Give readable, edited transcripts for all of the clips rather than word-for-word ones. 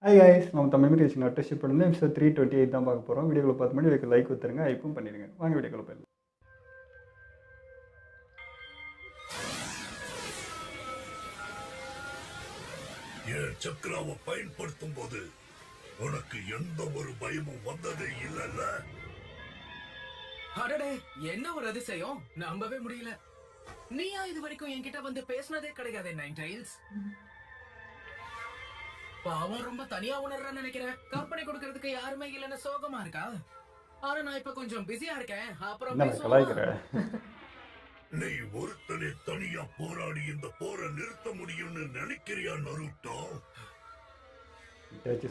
Hi guys, நம்ம Tamil mediation நட்டர்ஷிப் வந்து episode 328 தான் பார்க்க போகிறோம். வீடியோக்குள்ள பார்த்து பண்ணி வைக்க லைக் கொடுத்துருங்க, ஐப்பும் பண்ணிடுங்க. வாங்க வீடியோக்குள்ள போயிடலாம். என் சக்கராவை பயன்படுத்தும் போது உனக்கு எந்த ஒரு பயமும் வந்ததே இல்லைல்ல? அடடே, என்ன ஒரு அதிசயம்! நம்பவே முடியல. நீயா இது வரைக்கும் என்கிட்ட வந்து பேசினதே கிடையாது நைன் டைல்ஸ். பாவம், ரொம்ப தனியா உணர்றேன்னு நினைக்கிறேன். கற்பனை கொடுக்கறதுக்கு யாருமே இல்லைன்னு சோகமா இருக்கா? ஆனா நான் இப்ப கொஞ்சம் பிஸியா இருக்கேன். அப்புறம் கலாய்க்கிற நீ ஒருத்தனே தனியா போராடி இந்த போரை நிறுத்த முடியும்னு நினைக்கிறியா நருட்டோ?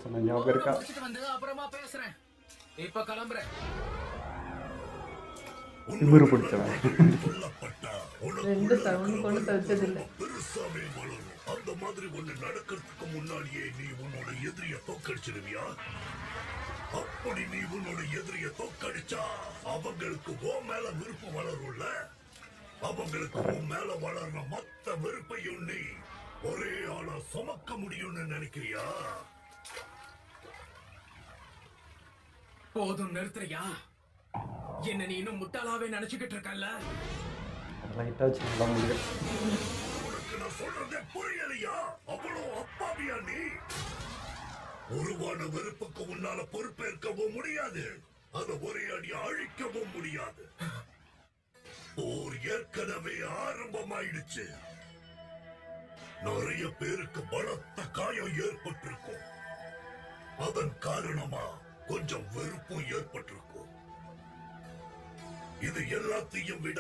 சொன்ன ஞாபகம் இருக்கா? வந்து அப்புறமா பேசுறேன். இப்ப கிளம்புறேன். திமிரு பிடிச்சவன். பெருசாவே வளரும். அந்த மாதிரி ஒண்ணு நடக்கிறதுக்கு முன்னாடியே நீ உன்னோட எதிரிய தோக்கடிச்சிருவியா? அப்படி நீ உன்னோட எதிரிய தோக்கடிச்சா அவங்களுக்கு உன் மேல விருப்பம் வளரும்ல? அவங்களுக்கு உன் மேல வளர்ற மொத்த வெறுப்பையும் நீ ஒரே ஆளா சுமக்க முடியும்னு நினைக்கிறியா? போதும், நிறுத்துறியா? என்ன நீ இன்னும் முட்டாளாவே நினைச்சுக்கிட்டு இருக்கல்ல? உனக்கு நான் சொல்றதே புரியலையா? அவ்வளவு அப்பாவியா நீ? உருவான வெறுப்புக்கு உன்னால பொறுப்பேற்கவும் முடியாது, அதை ஒரே அடி அழிக்கவும் முடியாது. போர் ஏற்கனவே ஆரம்பமாயிடுச்சு. நிறைய பேருக்கு பலத்த காயம் ஏற்பட்டிருக்கும். அதன் காரணமா கொஞ்சம் வெறுப்பும் ஏற்பட்டிருக்கும். இது எல்லாத்தையும் விட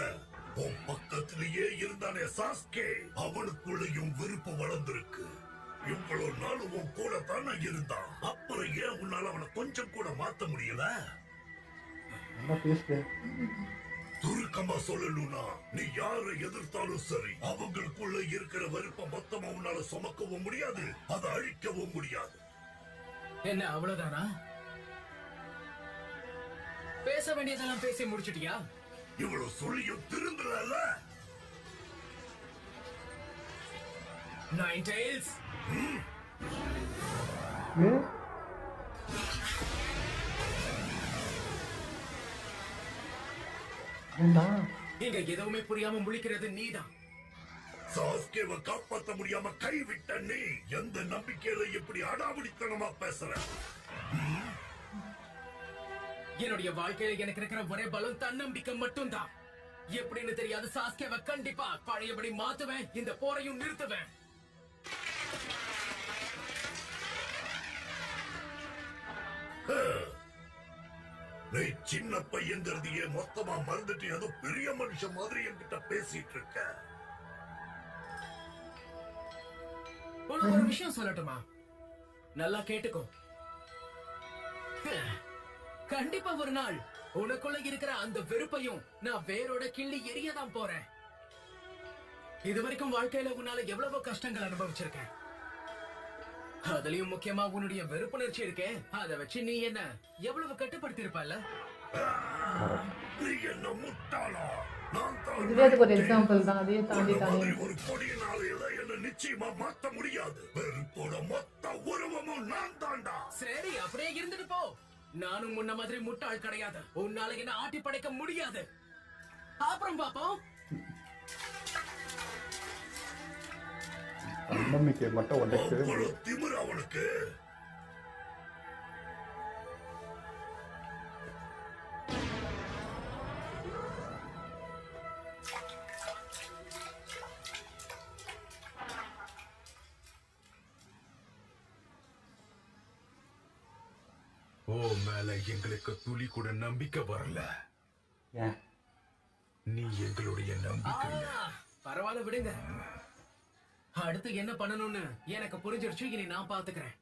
உன் பக்கத்திலேயே இருந்தானே சாஸ்கே, அவனுக்குள்ளேயும் விருப்பு வளர்ந்திருக்கு. இவ்வளவு நாள் உன் கூட தானே இருந்தான். அப்புறம் ஏன் உன்னால அவனை கொஞ்சம் கூட மாத்த முடியல? துருக்கமா சொல்லணும்னா, நீ யாரை எதிர்த்தாலும் சரி, அவங்களுக்குள்ள இருக்கிற வெறுப்ப மொத்தமா உன்னால சுமக்கவும் முடியாது, அதை அழிக்கவும் முடியாது. என்ன அவ்வளவுதானா? பேச வேண்டியதெல்லாம் பேசி முடிச்சிட்டியா? இவ்வளவு சொல்லியும் திருந்துறல? நைன் டைல்ஸ், இங்க எதுவுமே புரியாம முழிக்கிறது நீதான். சாஸ்கேவை காப்பாற்ற முடியாம கைவிட்ட நீ எந்த நம்பிக்கையில இப்படி அடாவடித்தனமா பேசுற? என்னுடைய வாழ்க்கையில எனக்கு இருக்கிற ஒரே பலம் தன்னம்பிக்கை மட்டும்தான். எப்படின்னு தெரியாது, சாஸ்கேவை கண்டிப்பா பழையபடி மாத்துவேன். இந்த போரையும் நிறுத்துவேன். நீ சின்ன பையங்கிறதையே மொத்தமா மறந்துட்டு ஏதோ பெரிய மனுஷன் மாதிரி என்கிட்ட பேசிட்டு இருக்க. உனக்கு ஒரு விஷயம் சொல்லட்டுமா? நல்லா கேட்டுக்கோ. கண்டிப்பா ஒரு நாள் உனக்குள்ள இருக்கிற அந்த வெறுப்பையும் நான் வேரோட கிள்ளி எரியதான் போறேன். இதுவரைக்கும் வாழ்க்கையில உன்னால எவ்வளவோ கஷ்டங்கள் அனுபவிச்சிருக்கேன். அதுலயும் முக்கியமா உன்னுடைய வெறுப்புணர்ச்சி இருக்கே, அதை வச்சு நீ என்ன எவ்வளவு கட்டுப்படுத்தி இருப்பல்ல? நீ என்ன முட்டாளா? இதுவே அதுக்கு ஒரு எக்ஸாம்பிள் தான். அதையே தாண்டி தாண்டி ஒரு பொடியினால என்ன நிச்சயமா மாத்த முடியாது. வெறுப்போட மொத்த உருவமும் நான் தாண்டா. சரி, அப்படியே இருந்துட்டு போ. நானும் முன்ன மாதிரி முட்டாள் கிடையாது. உன்னால என்ன ஆட்டி படைக்க முடியாது. அப்புறம் பாப்போம். நம்பிக்கை மட்டும் உடைச்சு திமிரு அவனுக்கு. ஓ மேல எங்களுக்கு துளி கூட நம்பிக்கை வரல. நீ எங்களுடைய நம்பிக்கை. பரவாயில்ல, விடுங்க. அடுத்து என்ன பண்ணணும்னு எனக்கு புரிஞ்சிருச்சு. இனி நான் பாத்துக்கிறேன்.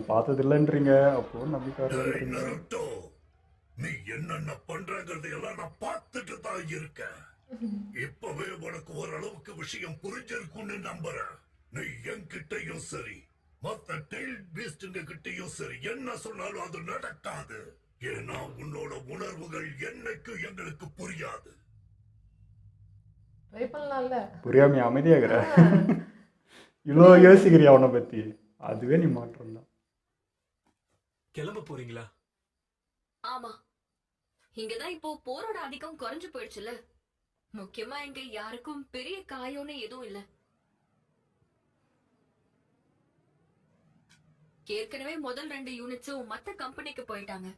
பார்த்தது இல்லைன்றீங்க, அப்போ நம்பிக்கை வரலன்றீங்க. நீ என்னென்ன பண்றங்கிறது எல்லாம் நான் பார்த்துட்டு தான் இருக்கேன். இப்பவே உனக்கு ஓரளவுக்கு விஷயம் புரிஞ்சிருக்கும்னு நம்புறேன். நீ என்கிட்டயும் சரி, மத்த டெயில் பீஸ்டுங்க கிட்டயும் சரி, என்ன சொன்னாலும் அது நடக்காது. ஏன்னா உன்னோட உணர்வுகள் என்னைக்கு எங்களுக்கு புரியாது. ட்ரை பண்ணலாம்ல. புரியாம அமைதியாகிற. இவ்வளோ யோசிக்கிறியா அவனை பற்றி? அதுவே நீ மாற்றம் தான். கிளம்ப போறீங்களா? ஆமா, இங்கதான் இப்போ போரோட அதிகம் குறைஞ்சு போயிடுச்சுல. முக்கியமா இங்க யாருக்கும் பெரிய காயம்னு எதுவும் இல்ல. ஏற்கனவே முதல் 2 யூனிட்ஸும் மத்த கம்பெனிக்கு போயிட்டாங்க.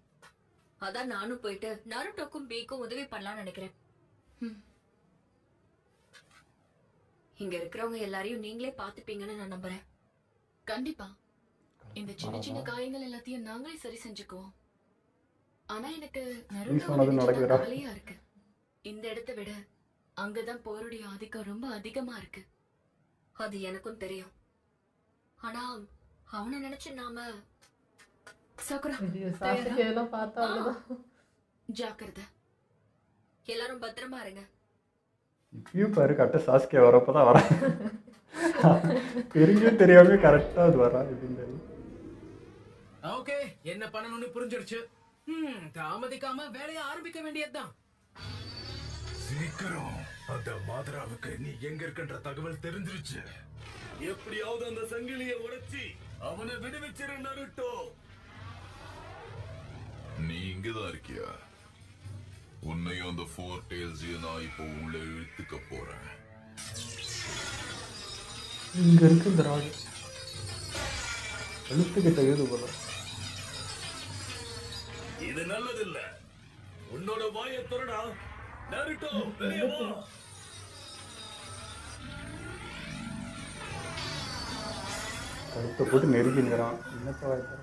அதான் நானும் போயிட்டு நருட்டோக்கும் பீக்கும் உதவி பண்ணலாம்னு நினைக்கிறேன். இங்க இருக்கிறவங்க எல்லாரையும் நீங்களே பாத்துப்பீங்கன்னு நான் நம்புறேன். கண்டிப்பா இந்த சின்ன சின்ன காயங்கள் எல்லாத்தையும் நாங்களே சரி செஞ்சுக்குவோம். ஆனா எனக்கு நீ சொன்னது நடக்குதுடா. கவலையா இருக்கு. இந்த இடத்தை விட அங்கதான் போருடைய ஆதிக்கம் ரொம்ப அதிகமா இருக்கு. அது எனக்கும் தெரியும். ஆனா அவனை நினைச்சு நாம சகுரா ஐயோ, சாஸ்திரிக்கு இதெல்லாம் பார்த்தா அவ்வளவுதான். ஜாக்கிரதை. எல்லாரும் பத்திரமா இருங்க. இப்பயும் பாரு கரெக்டாக சாஸ்கே வரப்போ தான் வரேன். தெரிஞ்சும் தெரியாம கரெக்டாக அது வரா அப்படின்னு. ஓகே, என்ன பண்ணணும்னு புரிஞ்சிருச்சு. தாமதிக்காம வேலையை ஆரம்பிக்க வேண்டியதுதான். சீக்கிரம் அந்த மாதராவுக்கு நீ எங்க இருக்கின்ற தகவல் தெரிஞ்சிருச்சு. எப்படியாவது அந்த சங்கிலியை உடைச்சி அவனை விடுவிச்சிரு நருட்டோ. நீ இங்கதான் இருக்கியா? உன்னையும் அந்த 4 டெயில்ஸையும் நான் இப்போ உள்ள இழுத்துக்க போறேன். இங்கே இருக்கு இந்த ராடு கழுத்துக்கிட்ட ஏது போல. இது நல்லதில்ல. உன்னோட வாயை திறடா நருட்டோ, வெளியே வா. கழுத்தை போட்டு நெருங்கிங்கிறான். என்னப்பா வாய்ப்பு?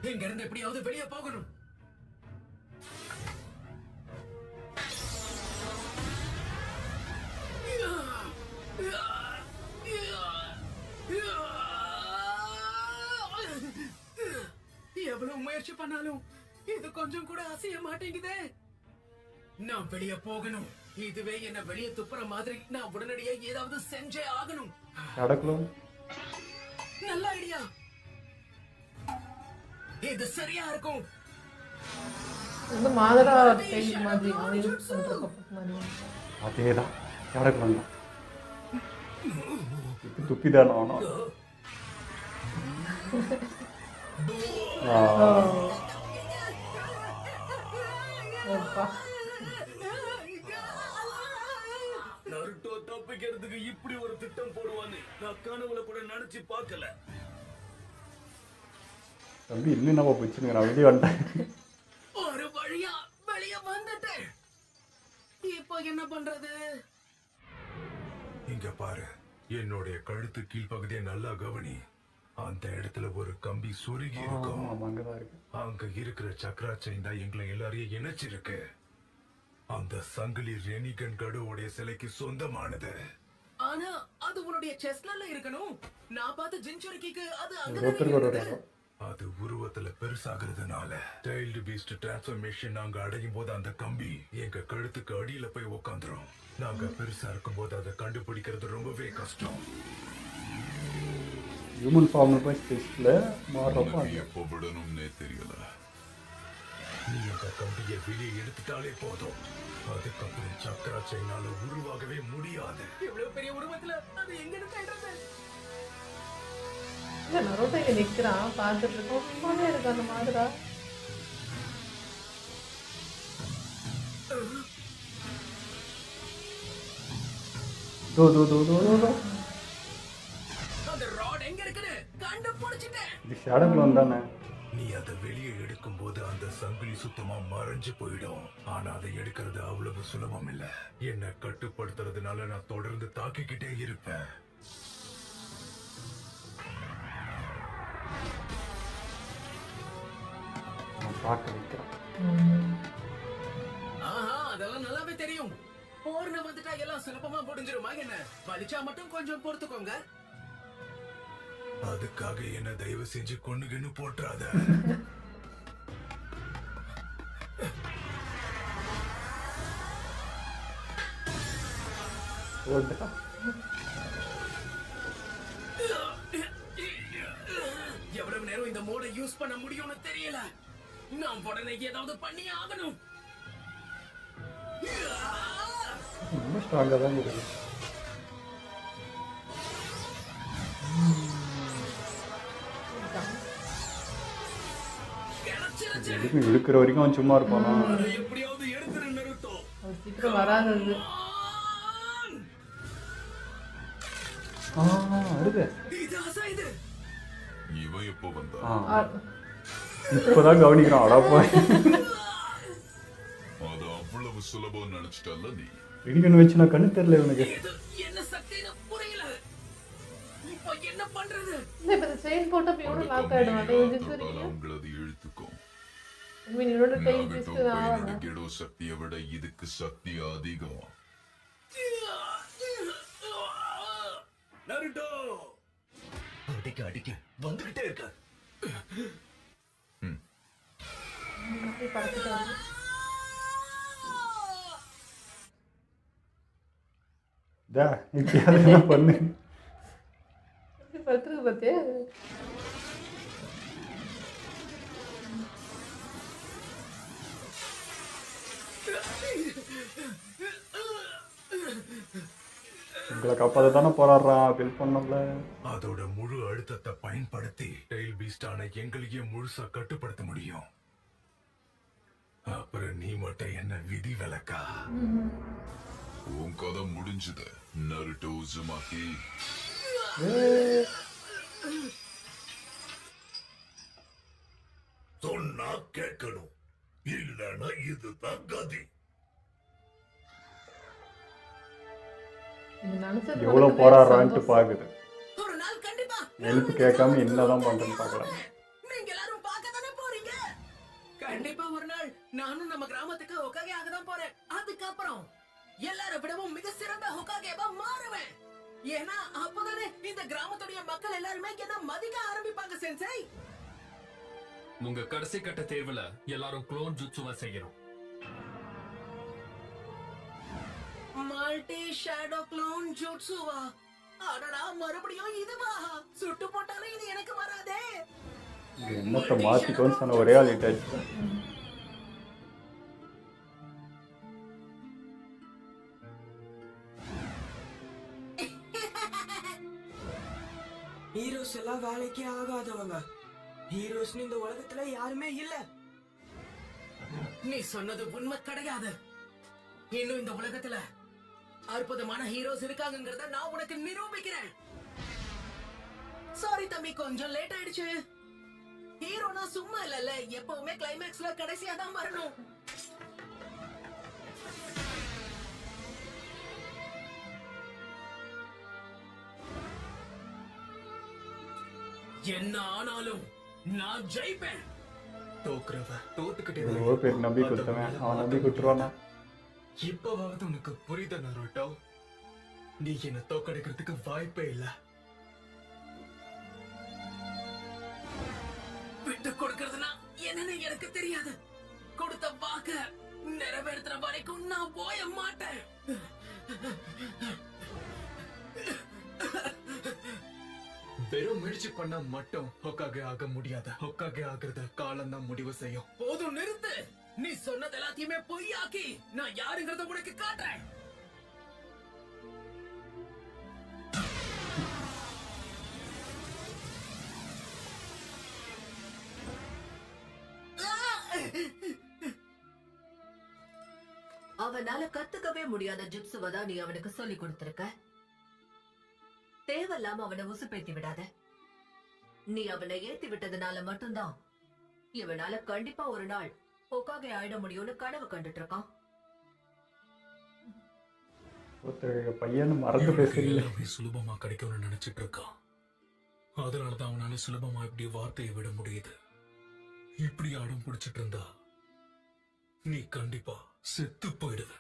இங்க இருந்து எப்படியாவது வெளியே போகணும். எவ்வளவு முயற்சி பண்ணாலும் இது கொஞ்சம் கூட அசைய மாட்டேங்குதே. நான் வெளியே போகணும். இதுவே என்ன வெளியே துப்புற மாதிரி. நான் உடனடியா ஏதாவது செஞ்சே ஆகணும். நடக்கலாம். நல்ல ஐடியா. இது சரியா இருக்கும். இந்த மாதரா டெய்ல் மாதிரி அவன் யூஸ் பண்ற கப்பட் மாதிரி. அதே தான் நடக்கலாம் தான். இப்போ துப்பிதான் ஆனோம். அப்பா, நருட்டோ தப்பிக்கிறதுக்கு இப்படி ஒரு திட்டம் போடுவான்னு நான் கனவுல கூட நினைச்சு பார்க்கல. தம்பி இன்னும் என்னப்பா போச்சுங்க, நான் வெளியே வந்துட்டேன். ஒரு வழியா வெளியே வந்துட்டேன். இப்போ என்ன பண்றது? இங்க பாரு, என்னுடைய கழுத்து கீழ்ப்பகுதியை நல்லா கவனி. அந்த இடத்துல ஒரு கம்பி சுருகி இருக்கும். ஆமாம், அங்கதான் இருக்கு. அங்க இருக்கிற சக்ரா செயின் தான் எங்களை எல்லாரையும் இணைச்சிருக்கு. அந்த சங்கிலி ரெனிகன் கடவுடைய சிலைக்கு சொந்தமானது. ஆனா அது உன்னுடைய செஸ்ட்ல இருக்கணும். நான் பார்த்த ஜின்சுரிக்கிக்கு அது ஒருத்தருக்கு ஒரு அங்க. இடம். அது உருவத்துல பெருசாகிறதுனால டைல்டு பீஸ்ட் டிரான்ஸ்ஃபர்மேஷன் நாங்க அடையும் போது அந்த கம்பி எங்க கழுத்துக்கு அடியில போய் உக்காந்துரும். நாங்க பெருசா இருக்கும் போது அதை கண்டுபிடிக்கிறது ரொம்பவே கஷ்டம். ஹியூமன் ஃபார்மில் போய் ஸ்பேஸில் மாறுறப்போ உனக்கு அங்கே எப்போ விடணும்னே தெரியல. நீ எங்க கம்பியை வெளியே எடுத்துட்டாலே போதும். அதுக்கப்புறம் சக்கரா செயினால உருவாகவே முடியாது. இவ்வளவு பெரிய உருவத்துல அது எங்க இருக்கு? இல்ல நரோட்டோ இங்க நிக்கிறான் பார்த்துட்டு இருக்கோம். சும்மாவே இருக்கு அந்த மாதரா. தோ தோ தோ தோ தோ தோ. அந்த ராட் எங்க இருக்குன்னு கண்டுபிடிச்சிட்டேன். இது ஷேடோவில் வந்தானே. நீ அதை வெளியே எடுக்கும் போது அந்த சங்கிலி சுத்தமா மறைஞ்சு போயிடும். ஆனா அதை எடுக்கிறது அவ்வளவு சுலபம் இல்ல. என்ன கட்டுப்படுத்துறதுனால நான் தொடர்ந்து தாக்கிக்கிட்டே இருப்பேன். நான் பார்க்க வைக்கிறான். ஆஹா, அதெல்லாம் நல்லாவே தெரியும். போர்னு வந்துட்டா எல்லாம் சுலபமா முடிஞ்சிருமா என்ன? வலிச்சா மட்டும் கொஞ்சம் பொறுத்துக்கோங்க. அதுக்காக என்ன தயவு செஞ்சு கொண்டுகின்னு போட்டுறாத. ஓடுடா. எவ்வளவு நேரம் இந்த மோட யூஸ் பண்ண முடியும்னு தெரியல. நான் உடனே ஏதாவது பண்ணி ஆகணும். ரொம்ப ஸ்ட்ராங்காக தான் இருக்குது. எதுக்கும் இழுக்கிற வரைக்கும் அவன் சும்மா இருப்பானா? அதை எப்படியாவது எடுத்துரு நருட்டோ. அவர் சீக்கிரம் வராதது. வருது. இது அசாயுது. இவன் எப்போ வந்தா? இப்போதான் கவனிக்கிறான். அடாப்பா அது அவ்வளவு சுலபம் நினைச்சிட்டல்ல நீ. இடிக்கணும் வச்சு நான் கண்ணு தெரியல இவனுக்கு. இது என்ன சக்தின்னு புரியல. இப்போ என்ன பண்றது? இப்ப இந்த செயின் போட்டா இவனும் லாக் ஆயிடுவான். உங்களது இழுத்துக்கும் இவனோட டைம் பிஸ்ட் ஆவாங்க. கெடோ சக்தியை விட இதுக்கு சக்தி அதிகம். நருட்டோ அடிக்க அடிக்க வந்துகிட்டே இருக்க. அப்படியே பறந்துட்டாரு. இப்பயாவது என்ன பண்ணு. படுத்துருக்கு பார்த்தியா? உங்களை காப்பாத தானே போராடுறான். பில் பண்ணல. அதோட முழு அழுத்தத்தை பயன்படுத்தி டெயில் பீஸ்டான எங்களையே முழுசா கட்டுப்படுத்த முடியும். அப்புறம் நீ மட்டும் என்ன விதி விலக்கா? உன் கதை முடிஞ்சது நருட்டோ உசுமாக்கி. சொன்னா கேட்கணும், இல்லைன்னா இதுதான் கதி. எவ்வளவு போராடுறான்ட்டு பாக்குது. ஒரு நாள் கண்டிப்பா எழுப்பு கேட்காம என்னதான் பண்றேன்னு பாக்கலாம். நீங்க எல்லாரும் பார்க்க தானே போறீங்க. கண்டிப்பா ஒரு நாள் நானும் நம்ம கிராமத்துக்கு ஹொக்காகே ஆக தான் போறேன். அதுக்கப்புறம் எல்லாரை விடவும் மிக சிறந்த ஹொக்காகேவா மாறுவேன். ஏன்னா அப்பதானே இந்த கிராமத்துடைய மக்கள் எல்லாருமே என்ன மதிக்க ஆரம்பிப்பாங்க. சென்சை, உங்க கடைசி கட்ட தேர்வுல எல்லாரும் க்ளோன் ஜுட்சுவா செய்யணும். மல்டி ஷேடோ க்ளோன் ஜுட்சுவா? அடடா, மறுபடியும் இதுவா? சுட்டு போட்டாலும் இது எனக்கு வராதே. என்னத்தை மாத்திக்கோன்னு சொன்ன ஒரே ஆள் இட்டாச்சு. ஹீரோஸ் எல்லாம் வேலைக்கே ஆகாதவங்க. ஹீரோஸ் இந்த உலகத்துல யாருமே இல்ல. நீ சொன்னது உண்மை கிடையாது. இன்னும் இந்த உலகத்துல அற்புதமான ஹீரோஸ் இருக்காங்கங்கறத நான் உனக்கு நிரூபிக்கிறேன். சாரி தம்பி, கொஞ்சம் லேட் ஆயிடுச்சு. ஹீரோனா சும்மா இல்லல்ல, எப்பவுமே கிளைமேக்ஸ்ல கடைசியா தான் வரணும். என்ன ஆனாலும் நான் ஜெயிப்பேன். தோக்குறவ தோத்துக்கிட்டே எவ்வளவோ பேர் நம்பி கொடுத்தவன் அவன் நம்பி கொடுத்துருவானா? இப்பவாவது உனக்கு புரியுத நருட்டோ? நீ என்ன தோக்கடிக்கிறதுக்கு வாய்ப்பே இல்ல. விட்டு கொடுக்கறதுனா என்னன்னு எனக்கு தெரியாது. கொடுத்த வாக்க நிறைவேற்றுற வரைக்கும் நான் போய மாட்டேன். வெறும் முயற்சி பண்ணா மட்டும் ஹொக்காகே ஆக முடியாது. ஹொக்காகே ஆகுறத காலம் தான் முடிவு செய்யும். போதும், நிறுத்து. நீ சொன்னது எல்லாத்தையுமே பொய்யாக்கி நான் யாருங்கிறத உனக்கு காட்டுறேன். அவனால கத்துக்கவே முடியாத ஜுட்சுவை தான் நீ அவனுக்கு சொல்லி கொடுத்திருக்க. தேவையில்லாம அவனை உசுப்பேத்தி விடாத. நீ அவனை ஏத்தி விட்டதுனால மட்டும்தான் இவனால கண்டிப்பா ஒரு நாள் ஹொக்காகே ஆயிட முடியும்னு கனவு கண்டுட்டு இருக்கான். பையன் மறந்து பேசுறீங்க. சுலபமா கிடைக்கும்னு நினைச்சிட்டு இருக்கான். அதனாலதான் அவனால சுலபமா இப்படி வார்த்தையை விட முடியுது. இப்படி அடம் பிடிச்சிட்டு இருந்தா நீ கண்டிப்பா செத்து போயிடுவ.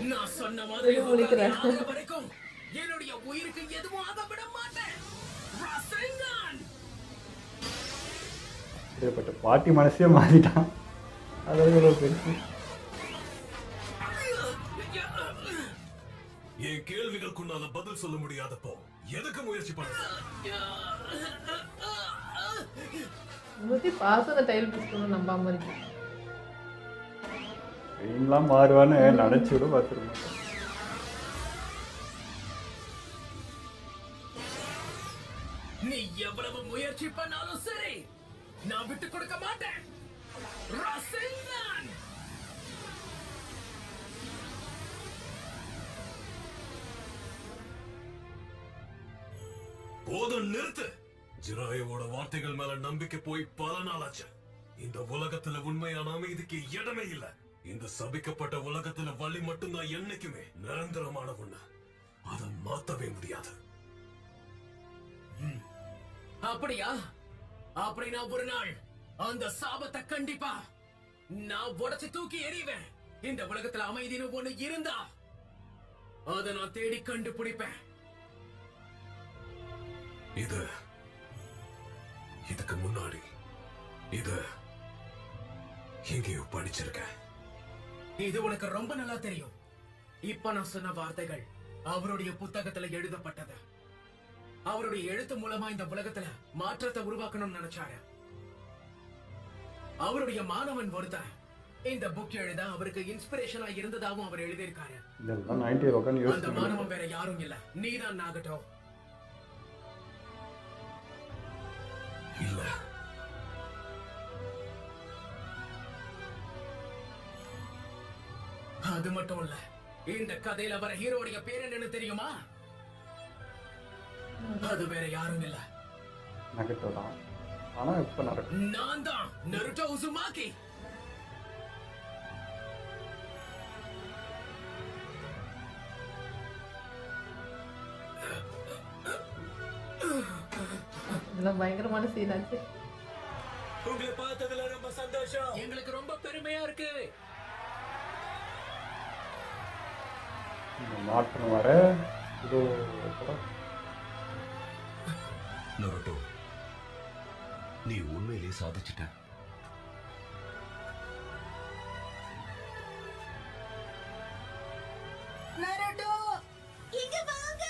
நான் சொன்ன மாதிரி வரைக்கும் என்னுடைய உயிருக்கு எதுவும் ஆக விட மாட்டேன். பாட்டி மனசே மாறிட்டான். அதாவது எவ்வளவு பெருசு. என் கேள்விகளுக்கு அதை பதில் சொல்ல முடியாதப்போ எதுக்கு முயற்சி பண்ண? பாசன டைல் பிஸ்ட் நம்பாம இருக்கு. மாறுவான்னு நினைச்சு கூட பார்த்துருக்கோம். நீ எவ்வளவு முயற்சி பண்ணாலும் சரி நான் விட்டு கொடுக்க மாட்டேன். ராசென்தான். போதும், நிறுத்து. ஜிராயோட வார்த்தைகள் மேல நம்பிக்கை போய் பல நாளாச்சு. இந்த உலகத்துல உண்மையான அமைதிக்கு இடமே இல்ல. இந்த சபிக்கப்பட்ட உலகத்துல வழி மட்டும்தான் என்னைக்குமே நிரந்தரமான ஒண்ணு. அதை மாத்தவே முடியாது. அப்படியா? அப்படி நான் ஒரு நாள் அந்த சாபத்தை கண்டிப்பா நான் உடைச்சு தூக்கி எறிவேன். இந்த உலகத்துல அமைதின்னு ஒண்ணு இருந்தா அதை நான் தேடி கண்டுபிடிப்பேன். இதுக்கு முன்னாடி இது எங்கேயோ படிச்சிருக்கேன். இது உனக்கு ரொம்ப நல்லா தெரியும். இப்ப நான் சொன்ன வார்த்தைகள் அவருடைய புத்தகத்துல எழுதப்பட்டது. அவருடைய எழுத்து மூலமா இந்த உலகத்துல மாற்றத்தை உருவாக்கணும்னு நினைச்சாரு. அவருடைய மாணவன் ஒருத்தன் இந்த புக் எழுத அவருக்கு இன்ஸ்பிரேஷனா இருந்ததாகவும் அவர் எழுதியிருக்காரு. இதெல்லாம் 90 உட்காந்து அந்த யோசிச்சு மாணவன் வேற யாரும் இல்ல, நீதான் நாகட்டோ. இல்ல, அது மட்டும் இல்ல, இந்த கதையில வர ஹீரோடைய பேர் என்னன்னு தெரியுமா? அது வேற யாரும் இல்ல, நகட்டோ தான். ஆனா இப்ப நடக்கும். நான் தான் நருட்டோ உசுமாக்கி. இதெல்லாம் பயங்கரமான சீனாச்சு. உங்களை பார்த்ததுல ரொம்ப சந்தோஷம். எங்களுக்கு ரொம்ப பெருமையா இருக்கு. இந்த மாற்றம் வர இதோ படம். நருட்டோ, நீ உண்மையிலேயே சாதிச்சிட்ட. நருட்டோ, இங்க வாங்க.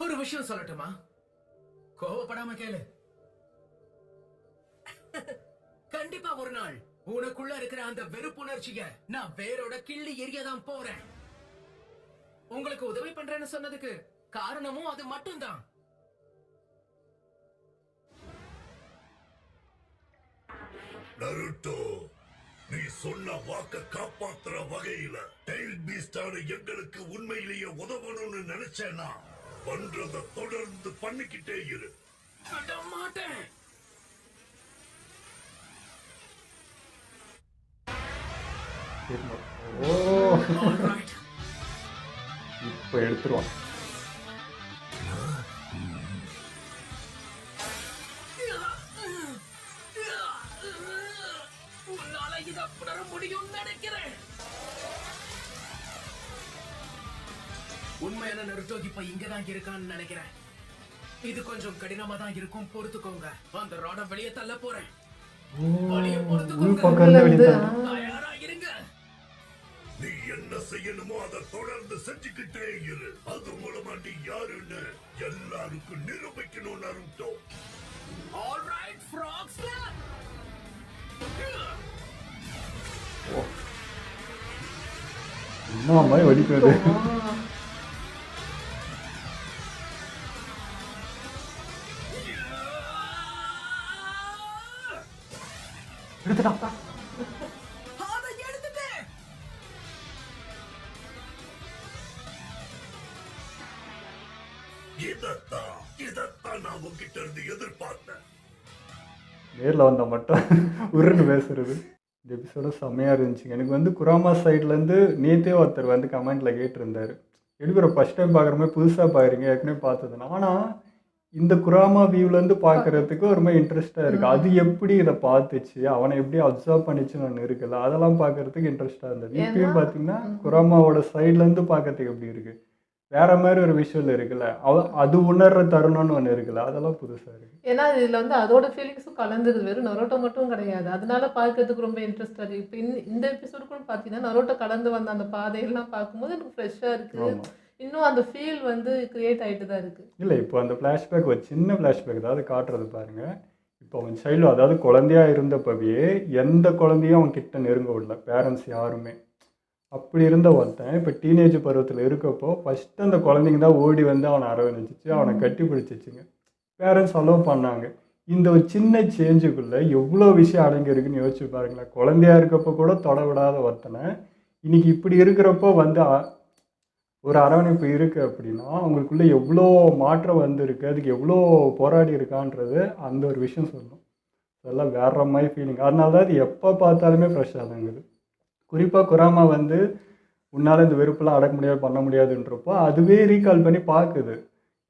ஒரு விஷயம் சொல்லட்டுமா? கோவப்படாம கேளு. கண்டிப்பா ஒரு நாள் உனக்குள்ள இருக்கிற அந்த வெறுப்புணர்ச்சிய நான் வேரோட கிள்ளி எரியதான் போறேன். உங்களுக்கு உதவி பண்றேன்னு சொன்னதுக்கு காரணமும் அது மட்டும்தான். நருட்டோ, நீ சொன்ன வாக்க காப்பாத்துற வகையில டெயில் பீஸ்டான எங்களுக்கு உண்மையிலேயே உதவணும்னு நினைச்சேனா பண்றத தொடர்ந்து பண்ணிக்கிட்டே இரு. விட மாட்டேன். ஓ, All right. இப்ப எடுத்துருவான். உன்னால இத புணர முடியும் நினைக்கிறேன். உண்மையான நருட்டோ இப்ப இங்கதான் இருக்கான்னு நினைக்கிறேன். இது கொஞ்சம் கடினமா தான் இருக்கும், பொறுத்துக்கோங்க. அந்த ராட வெளியே தள்ள போறேன். வலிய உள் பொறுத்துக்கோங்க. பக்கம் வெளித்தான். தயாரா இருங்க. நீ என்ன செய்யணுமோ அதை தொடர்ந்து செஞ்சுக்கிட்டே இரு. அது மூலமா நீ யாருன்னு எல்லாருக்கும் நிரூபிக்கணும் Naruto. All right, frog slap. என்ன மாதிரி வலிக்கிறது. எடுத்துட்டாப்பா. அதை எடுத்துட்டேன். இதத்தான் நான் உன்கிட்ட இருந்து எதிர்பார்த்தேன். நேரில் வந்தால் மட்டும் உருன்னு பேசுறது. இந்த எபிசோட செம்மையாக இருந்துச்சுங்க. எனக்கு வந்து குராமா சைட்லேருந்து நேற்றே ஒருத்தர் வந்து கமெண்ட்டில் கேட்டிருந்தார், எடுக்கிற ஃபஸ்ட் டைம் பார்க்குற மாதிரி புதுசாக பார்க்குறீங்க, ஏற்கனவே பார்த்ததுன்னு. ஆனால் இந்த குராமா வியூலேருந்து பார்க்குறதுக்கு ஒரு மாதிரி இன்ட்ரெஸ்ட்டாக இருக்குது. அது எப்படி இதை பார்த்துச்சு, அவனை எப்படி அப்சர்வ் பண்ணிச்சுன்னு ஒன்று இருக்குல்ல, அதெல்லாம் பார்க்குறதுக்கு இன்ட்ரெஸ்ட்டாக இருந்தது. இப்பயும் பார்த்தீங்கன்னா குராமாவோட சைட்லேருந்து பார்க்கறதுக்கு எப்படி இருக்குது, வேற மாதிரி ஒரு விஷுவல் இருக்குல்ல, அது உணர்ற தருணம்னு ஒன்று இருக்குல்ல, அதெல்லாம் புதுசாக இருக்குது. ஏன்னா இதில் வந்து அதோட ஃபீலிங்ஸும் கலந்துருது, வெறும் நரோட்டோ மட்டும் கிடையாது. அதனால பார்க்கறதுக்கு ரொம்ப இன்ட்ரெஸ்டாக இருக்குது. இப்போ இந்த எபிசோடு கூட பார்த்தீங்கன்னா நரோட்டோ கடந்து வந்த அந்த பாதையெல்லாம் பார்க்கும்போது எனக்கு ஃப்ரெஷ்ஷாக இருக்குது. ஆமாம். இன்னும் அந்த ஃபீல் வந்து கிரியேட் ஆகிட்டு தான் இருக்குது. இல்லை இப்போ அந்த ஃப்ளாஷ்பேக் ஒரு சின்ன ஃப்ளாஷ்பேக் அதாவது காட்டுறது பாருங்கள். இப்போ அவன் சைல்டு அதாவது குழந்தையா இருந்தப்பவே எந்த குழந்தையும் அவன் கிட்ட நெருங்க விடல பேரண்ட்ஸ் யாருமே. அப்படி இருந்த ஒருத்தன் இப்போ டீனேஜ் பருவத்தில் இருக்கப்போ ஃபஸ்ட்டு அந்த குழந்தைங்க தான் ஓடி வந்து அவனை அரவணைச்சிச்சு, அவனை கட்டி பிடிச்சிச்சுங்க. பேரண்ட்ஸ் அலோவ் பண்ணாங்க. இந்த ஒரு சின்ன சேஞ்சுக்குள்ளே எவ்வளோ விஷயம் அடங்கியிருக்குன்னு யோசிச்சு பாருங்களேன். குழந்தையா இருக்கப்போ கூட தொட விடாத ஒருத்தனை இன்னைக்கு இப்படி இருக்கிறப்போ வந்து ஒரு அரவணைப்பு இருக்குது அப்படின்னா அவங்களுக்குள்ள எவ்வளோ மாற்றம் வந்திருக்கு, அதுக்கு எவ்வளோ போராடி இருக்கான்றது அந்த ஒரு விஷயம் சொல்லணும். அதெல்லாம் வேற மாதிரி ஃபீலிங். அதனால தான் அது எப்போ பார்த்தாலுமே ஃப்ரெஷ்ஷாக தாங்குது. குறிப்பாக குராமா வந்து உன்னால் இந்த வெறுப்பெல்லாம் அடக்க முடியாது பண்ண முடியாதுன்றப்போ அதுவே ரீகால் பண்ணி பார்க்குது.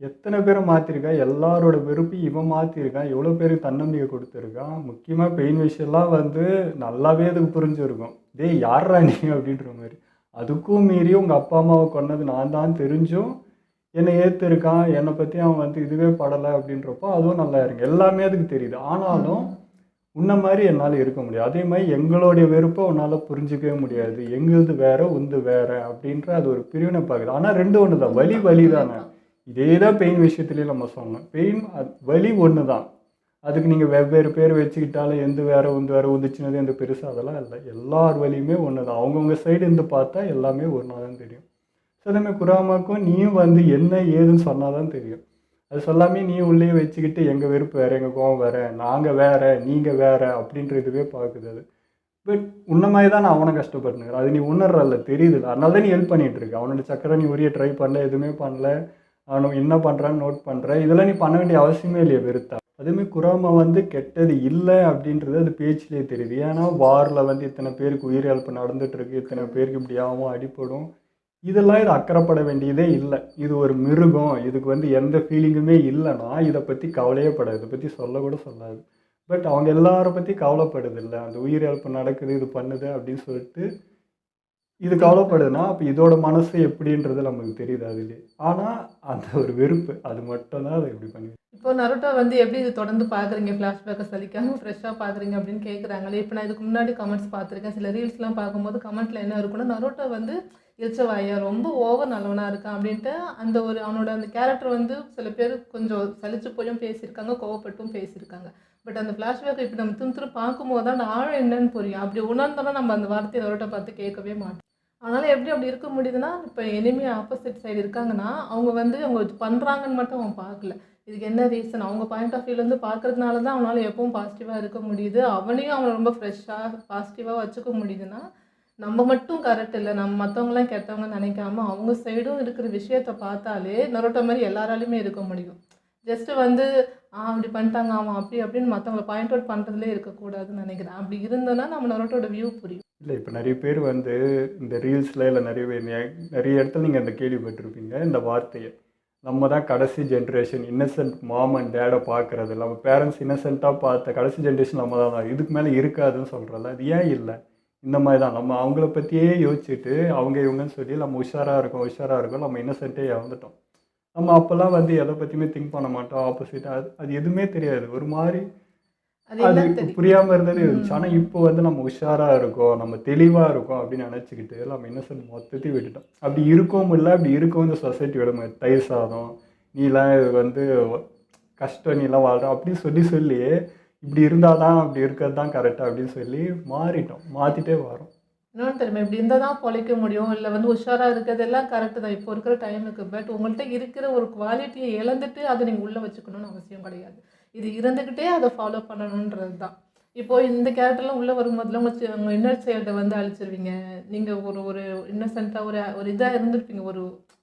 எத்தனை பேரை மாற்றிருக்கான், எல்லாரோட வெறுப்பையும் இவன் மாற்றிருக்கான், எவ்வளோ பேருக்கு தன்னம்பிக்கை கொடுத்துருக்கான். முக்கியமாக பெயின் விஷயம்லாம் வந்து நல்லாவே அதுக்கு புரிஞ்சிருக்கும். டேய் யார்ரா நீ அப்படின்ற மாதிரி. அதுக்கும் மீறி உங்கள் அப்பா அம்மாவை கொன்னது நான் தான் தெரிஞ்சும் என்னை ஏற்றிருக்கான், என்னை பற்றி அவன் வந்து இதுவே படலை அப்படின்றப்போ அதுவும் நல்லா இருக்கு. எல்லாமே அதுக்கு தெரியுது. ஆனாலும் உன்ன மாதிரி என்னால் இருக்க முடியாது. அதே மாதிரி எங்களுடைய வெறுப்பை உன்னால் புரிஞ்சிக்கவே முடியாது. எங்களுது வேற உந்து வேற அப்படின்ற அது ஒரு பிரிவினை பார்க்குது. ஆனால் ரெண்டு ஒன்று தான், வலி வலி தானே. இதே தான் பெயின் விஷயத்துலேயும் நம்ம சொன்னோம். பெயின் வலி ஒன்று தான். அதுக்கு நீங்கள் வெவ்வேறு பேர் வச்சுக்கிட்டாலும் எந்த வேற உந்துச்சுனது எந்த பெருசாக அதெல்லாம் இல்லை. எல்லார் வலியுமே ஒன்று தான். அவங்கவுங்க சைடு இருந்து பார்த்தா எல்லாமே ஒன்றா தான் தெரியும். ஸோ அதேமாதிரி குராமாக்கும் நீயும் வந்து என்ன ஏதுன்னு சொன்னால் தான் தெரியும். அது சொல்லாமே நீ உள்ளே வச்சுக்கிட்டு எங்கள் வெறுப்பு வேறு, எங்கள் கோவம் வேறு, நாங்கள் வேறு நீங்கள் வேறு அப்படின்ற இதுவே பார்க்குது அது. பட் உன்ன மாதிரி தான் நான் அவனை கஷ்டப்பட்டுனுக்கிறேன். அது நீ உணர்றல தெரியுது. அதனால தான் நீ ஹெல்ப் பண்ணிகிட்டு இருக்க. அவனோட சக்கரை நீ உரிய ட்ரை பண்ணல, எதுவுமே பண்ணல, அவனும் என்ன பண்ணுறான்னு நோட் பண்ணுற. இதெல்லாம் நீ பண்ண வேண்டிய அவசியமே இல்லையா வெறுத்தா. அதுமாதிரி குராமா வந்து கெட்டது இல்லை அப்படின்றது அது பேச்சிலே தெரியுது. ஏன்னா வாரில் வந்து இத்தனை பேருக்கு உயிரிழப்பு நடந்துகிட்ருக்கு, இத்தனை பேருக்கு இப்படி ஆகும் அடிப்படும், இதெல்லாம் இது அக்கறைப்பட வேண்டியதே இல்லை. இது ஒரு மிருகம், இதுக்கு வந்து எந்த ஃபீலிங்குமே இல்லைன்னா இதை பற்றி கவலையே படாது, இதை பற்றி சொல்ல கூட சொல்லாது. பட் அவங்க எல்லாரை பற்றி கவலைப்படுது இல்லை. அந்த உயிரிழப்பு நடக்குது, இது பண்ணுது அப்படின்னு சொல்லிட்டு இது கவலைப்படுதுன்னா அப்போ இதோட மனசு எப்படின்றது நமக்கு தெரியுது அதுலேயே. ஆனால் அந்த ஒரு வெறுப்பு அது மட்டும்தான் அதை இப்படி பண்ணி. இப்போ நருட்டோ வந்து எப்படி இது தொடர்ந்து பார்க்குறீங்க, ஃப்ளாஷ்பேக்கை சலிக்காமல் ஃப்ரெஷ்ஷாக பார்க்குறீங்க அப்படின்னு கேட்குறாங்களே. இப்போ நான் இதுக்கு முன்னாடி கமெண்ட்ஸ் பார்த்துருக்கேன். சில ரீல்ஸ்லாம் பார்க்கும்போது கமெண்ட்டில் என்ன இருக்குன்னா, நருட்டோ வந்து இல்ச்சவாயா ரொம்ப ஓவர் நல்லவனாக இருக்கான் அப்படின்ட்டு அந்த ஒரு அவனோட அந்த கேரக்டர் வந்து சில பேர் கொஞ்சம் சலிச்சு போயும் பேசியிருக்காங்க, கோவப்பட்டும் பேசியிருக்காங்க. பட் அந்த ஃப்ளாஷ்பேக்கை இப்போ நம்ம திரும்ப பார்க்கும்போது தான் அந்த ஆழம் என்னன்னு புரியும். அப்படி உணர்ந்தோன்னா நம்ம அந்த வார்த்தையை நருட்டோ பார்த்து கேட்கவே மாட்டோம். அதனால் எப்படி அப்படி இருக்க முடியுதுன்னா, இப்போ எனிமி ஆப்போசிட் சைடு இருக்காங்கன்னா அவங்க வந்து அவங்க இது பண்ணுறாங்கன்னு மட்டும் அவன் பார்க்கல. இதுக்கு என்ன ரீசன் அவங்க பாயிண்ட் ஆஃப் வியூலேருந்து பார்க்கறதுனால தான் அவனால் எப்பவும் பாசிட்டிவாக இருக்க முடியுது. அவனையும் அவனை ரொம்ப ஃப்ரெஷ்ஷாக பாசிட்டிவாக வச்சுக்க முடியுதுன்னா நம்ம மட்டும் கரெக்ட் இல்லை, நம்ம மற்றவங்களாம் கெட்டவங்க நினைக்காம அவங்க சைடும் இருக்கிற விஷயத்த பார்த்தாலே நருட்டோ மாதிரி எல்லாராலையுமே இருக்க முடியும். ஜஸ்ட்டு வந்து அப்படி பண்ணிட்டாங்க அவன் அப்படி அப்படின்னு மற்றவங்களை பாயிண்ட் அவுட் பண்ணுறதுலே இருக்கக்கூடாதுன்னு நினைக்கிறேன். அப்படி இருந்தோன்னா நம்ம நருட்டோட வியூ புரியும். இல்லை இப்போ நிறைய பேர் வந்து இந்த ரீல்ஸில் இல்லை நிறைய இடத்துல நீங்கள் அந்த கேள்விப்பட்டிருப்பீங்க இந்த வார்த்தையை. நம்ம தான் கடைசி ஜென்ரேஷன், இன்னசென்ட் மாம் அண்ட் டேடை பார்க்குறது. நம்ம பேரண்ட்ஸ் இன்னசென்ட்டாக பார்த்த கடைசி ஜென்ரேஷன் நம்ம தான், இதுக்கு மேலே இருக்காதுன்னு சொல்கிறல. அது ஏன் இல்லை? இந்த மாதிரி தான் நம்ம அவங்கள பற்றியே யோசிச்சுட்டு அவங்க இவங்கன்னு சொல்லி நம்ம உஷாராக இருக்கோம், நம்ம இன்னசென்ட்டே இறந்துட்டோம். நம்ம அப்போல்லாம் வந்து எதை பற்றியுமே திங்க் பண்ண மாட்டோம். ஆப்போசிட்டாக அது எதுவுமே தெரியாது, ஒரு மாதிரி அது புரியாமல் இருந்தது இருந்துச்சு. ஆனால் இப்போ வந்து நம்ம உஷாராக இருக்கோம், நம்ம தெளிவாக இருக்கோம் அப்படின்னு நினச்சிக்கிட்டு நம்ம இன்னசென்ட் மொத்தத்தையும் விட்டுட்டோம். அப்படி இருக்கவும் இல்லை, அப்படி இருக்கவும் இந்த சொசைட்டியோட தயிர் சாதம், நீலாம் வந்து கஷ்டம், நீலாம் வாழ்கிறோம் அப்படின்னு சொல்லி இப்படி இருந்தால் தான் அப்படி இருக்கிறது தான் கரெக்டாக அப்படின்னு சொல்லி மாற்றிட்டே வரோம். இன்னொன்று தெரியுமா, இப்படி இருந்தால் தான் பொழைக்க முடியும், இல்லை வந்து உஷாராக இருக்கிறதெல்லாம் கரெக்டு தான் இப்போ இருக்கிற டைமுக்கு. பட் உங்கள்கிட்ட இருக்கிற ஒரு குவாலிட்டியை இழந்துட்டு அதை நீங்கள் உள்ளே வச்சுக்கணும்னு அவசியம் கிடையாது. இது இருந்துக்கிட்டே அதை ஃபாலோ பண்ணணுன்றது தான். இப்போது இந்த கேரக்டர்லாம் உள்ளே வரும்போதுலாம் உங்கள் இன்னர் சைல்டை வந்து அழிச்சிருவீங்க. நீங்கள் ஒரு இன்னசென்ட்டாக ஒரு இதாக இருந்திருப்பீங்க,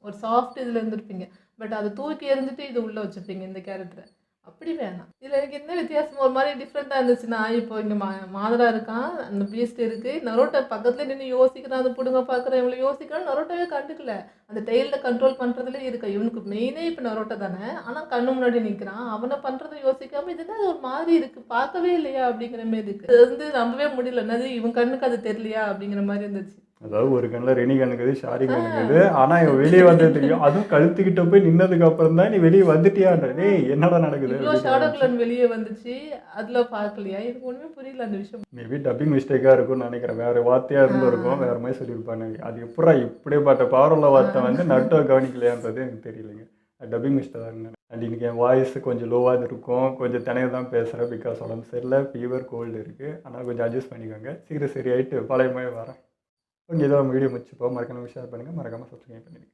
ஒரு சாஃப்ட் இதில் இருந்திருப்பீங்க. பட் அதை தூக்கி எறிஞ்சிட்டு இது உள்ளே வச்சுருப்பீங்க இந்த கேரக்டரை. அப்படி வேணாம். இதில் எனக்கு என்ன வித்தியாசம் ஒரு மாதிரி டிஃப்ரெண்ட்டாக இருந்துச்சுன்னா, இப்போ இங்கே மாதரா இருக்கான், அந்த பீஸ்ட் இருக்குது, நருட்டோ பக்கத்தில் நின்று யோசிக்கிறான், அதை பிடுங்க பார்க்குறேன், இவங்களை யோசிக்கிறான், நருட்டோவே கண்டுக்கல. அந்த டெய்லில் கண்ட்ரோல் பண்ணுறதுல இருக்கா. இவனுக்கு மெயினே இப்போ நருட்டோ தானே, ஆனால் கண்ணு முன்னாடி நிற்கிறான், அவனை பண்ணுறதை யோசிக்காமல் இதுனா அது ஒரு மாதிரி இருக்குது, பார்க்கவே இல்லையா அப்படிங்கிற மாதிரி இருக்குது. அது வந்து நம்பவே முடியல, என்னது இவன் கண்ணுக்கு அது தெரியலையா அப்படிங்கிற மாதிரி இருந்துச்சு. அதாவது ஒரு கண்ணில் ரெனி கண்ணுக்குது ஷாரி கண்ணுக்குது, ஆனால் இவன் வெளியே வந்தது தெரியும். அதுவும் கழுத்துக்கிட்ட போய் நின்னதுக்கு அப்புறம் தான் நீ வெளியே வந்துட்டியான்ற. டேய் என்னடா நடக்குது? இவ்வளோ ஷேடோ கிளான் வெளியே வந்துச்சு, அதில் பார்க்கலையா? எனக்கு ஒன்றுமே புரியல அந்த விஷயம். மேபி டப்பிங் மிஸ்டேக்காக இருக்கும்னு நினைக்கிறேன். வேறு வார்த்தையாக இருந்திருக்கும், வேறு மாதிரி சொல்லியிருப்பாங்க. அது எப்படா இப்படிப்பட்ட பவர் உள்ள வார்த்தை வந்து நட்டோ கவனிக்கலையான்றது எனக்கு தெரியலைங்க. டப்பிங் மிஸ்டேக் தான். அண்ட் இன்றைக்கி என் வாய்ஸ் கொஞ்சம் லோவாக இருக்கும், கொஞ்சம் தனியாக தான் பேசுகிறேன். பிகாஸ் உடம்பு சரியில்லை, ஃபீவர், கோல்டு இருக்குது. ஆனால் கொஞ்சம் அட்ஜஸ்ட் பண்ணிக்கோங்க. சீக்கிரம் சரியாயிட்டு பழைய மாதிரி வரேன். ஓகே, இதோ வீடியோ முடிச்சுப்போம். மறக்காம ஷேர் பண்ணுங்கள், மறக்காமல் சப்ஸ்கிரைப் பண்ணிடுங்க.